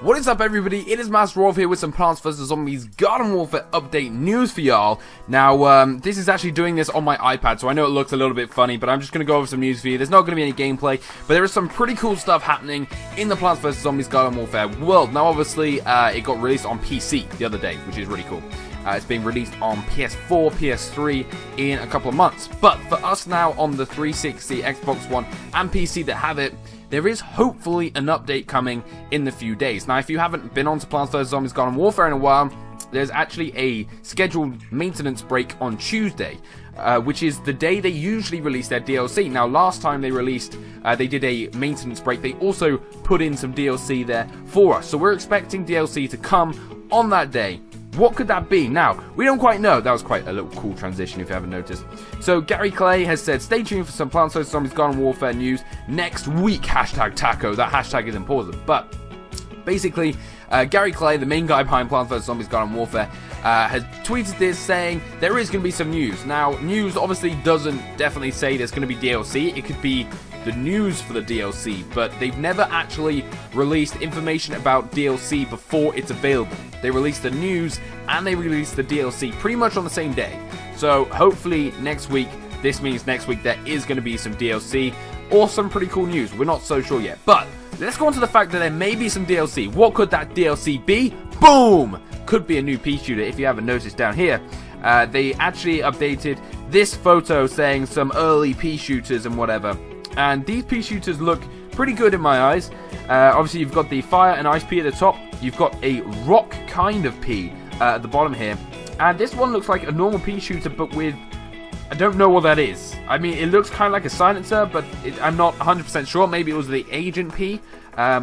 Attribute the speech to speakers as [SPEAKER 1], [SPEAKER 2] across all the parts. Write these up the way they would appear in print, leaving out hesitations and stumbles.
[SPEAKER 1] What is up, everybody? It is Master Wolf here with some Plants vs Zombies Garden Warfare update news for y'all. Now, this is actually doing this on my iPad, so I know it looks a little bit funny, but I'm just going to go over some news for you. There's not going to be any gameplay, but there is some pretty cool stuff happening in the Plants vs Zombies Garden Warfare world. Now, obviously, it got released on PC the other day, which is really cool. It's being released on PS4, PS3 in a couple of months. But for us now on the 360, Xbox One, and PC that have it, there is hopefully an update coming in the few days. Now, if you haven't been on to Plants vs Zombies Garden Warfare in a while, there's actually a scheduled maintenance break on Tuesday, which is the day they usually release their DLC. Now, last time they released, they did a maintenance break. They also put in some DLC there for us. So we're expecting DLC to come on that day. What could that be? Now, we don't quite know. That was quite a little cool transition if you haven't noticed. So, Gary Clay has said, stay tuned for some Plants vs Zombies Garden Warfare news next week. Hashtag taco. That hashtag is important. But, basically, Gary Clay, the main guy behind Plants vs Zombies Garden Warfare, has tweeted this saying there is going to be some news. Now, news obviously doesn't definitely say there's going to be DLC. It could be the news for the DLC, but they've never actually released information about DLC before it's available. They released the news and they released the DLC pretty much on the same day. So hopefully next week, this means next week there is going to be some DLC or some pretty cool news. We're not so sure yet, but let's go on to the fact that there may be some DLC. What could that DLC be? Boom! Could be a new pea shooter if you haven't noticed down here. They actually updated this photo saying some early pea shooters and whatever. And these pea shooters look pretty good in my eyes. Obviously, you've got the fire and ice pea at the top. You've got a rock kind of pea at the bottom here. And this one looks like a normal pea shooter, but with... I don't know what that is. I mean, it looks kind of like a silencer, but I'm not 100% sure. Maybe it was the agent pea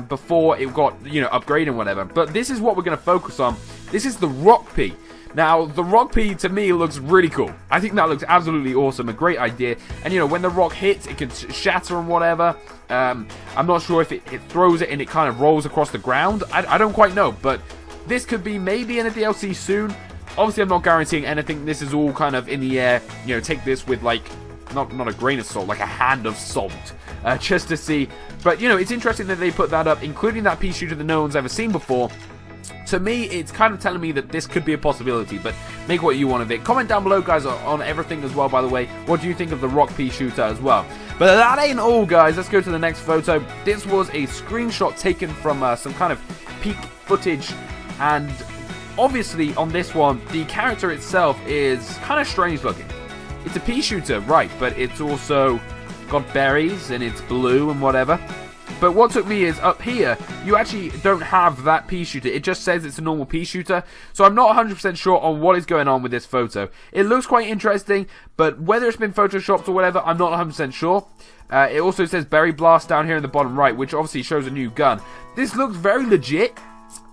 [SPEAKER 1] before it got, upgraded and whatever. But this is what we're going to focus on. This is the rock pea. Now, the rock pea, to me, looks really cool. I think that looks absolutely awesome. A great idea. And, when the rock hits, it can shatter and whatever. I'm not sure if it throws it and it kind of rolls across the ground. I don't quite know. But this could be maybe in a DLC soon. Obviously, I'm not guaranteeing anything. This is all kind of in the air. Take this with, not a grain of salt, like a hand of salt. Just to see. But, it's interesting that they put that up, including that pea shooter that no one's ever seen before. To me, it's kind of telling me that this could be a possibility, but make what you want of it. Comment down below, guys, on everything as well, by the way. What do you think of the rock pea shooter as well? But that ain't all, guys. Let's go to the next photo. This was a screenshot taken from some kind of peak footage, and obviously on this one, the character itself is kind of strange looking. It's a pea shooter, right, but it's also got berries, and it's blue and whatever. But what took me is, up here, you actually don't have that pea shooter. It just says it's a normal pea shooter. So I'm not 100% sure on what is going on with this photo. It looks quite interesting, but whether it's been photoshopped or whatever, I'm not 100% sure. It also says Berry Blast down here in the bottom right, which obviously shows a new gun. This looks very legit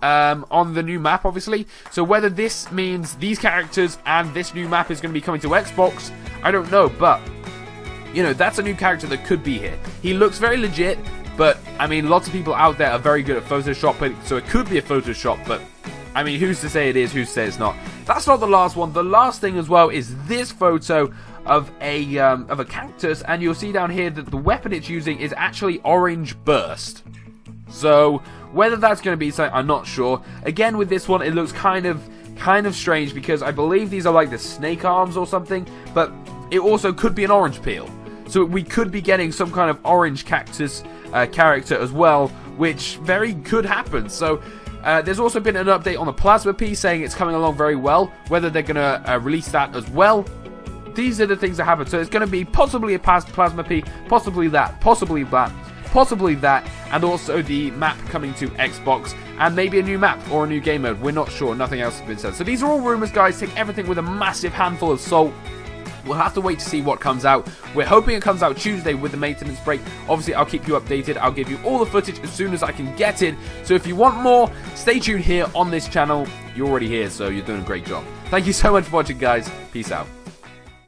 [SPEAKER 1] on the new map, obviously. So whether this means these characters and this new map is going to be coming to Xbox, I don't know. But, that's a new character that could be here. He looks very legit. But, I mean, lots of people out there are very good at Photoshop, so it could be a Photoshop, but, I mean, who's to say it is, who's to say it's not? That's not the last one. The last thing as well is this photo of a cactus, and you'll see down here that the weapon it's using is actually Orange Burst. So, whether that's going to be something, I'm not sure. Again, with this one, it looks kind of strange, because I believe these are like the snake arms or something, but it also could be an orange peel. So we could be getting some kind of orange cactus character as well, which very could happen. So there's also been an update on the plasma pea saying it's coming along very well. Whether they're going to release that as well, these are the things that happen. So it's going to be possibly a plasma pea, possibly that, and also the map coming to Xbox, and maybe a new map or a new game mode. We're not sure. Nothing else has been said. So these are all rumors, guys. Take everything with a massive handful of salt. We'll have to wait to see what comes out. We're hoping it comes out Tuesday with the maintenance break. Obviously, I'll keep you updated. I'll give you all the footage as soon as I can get it. So if you want more, stay tuned here on this channel. You're already here, so you're doing a great job. Thank you so much for watching, guys. Peace out.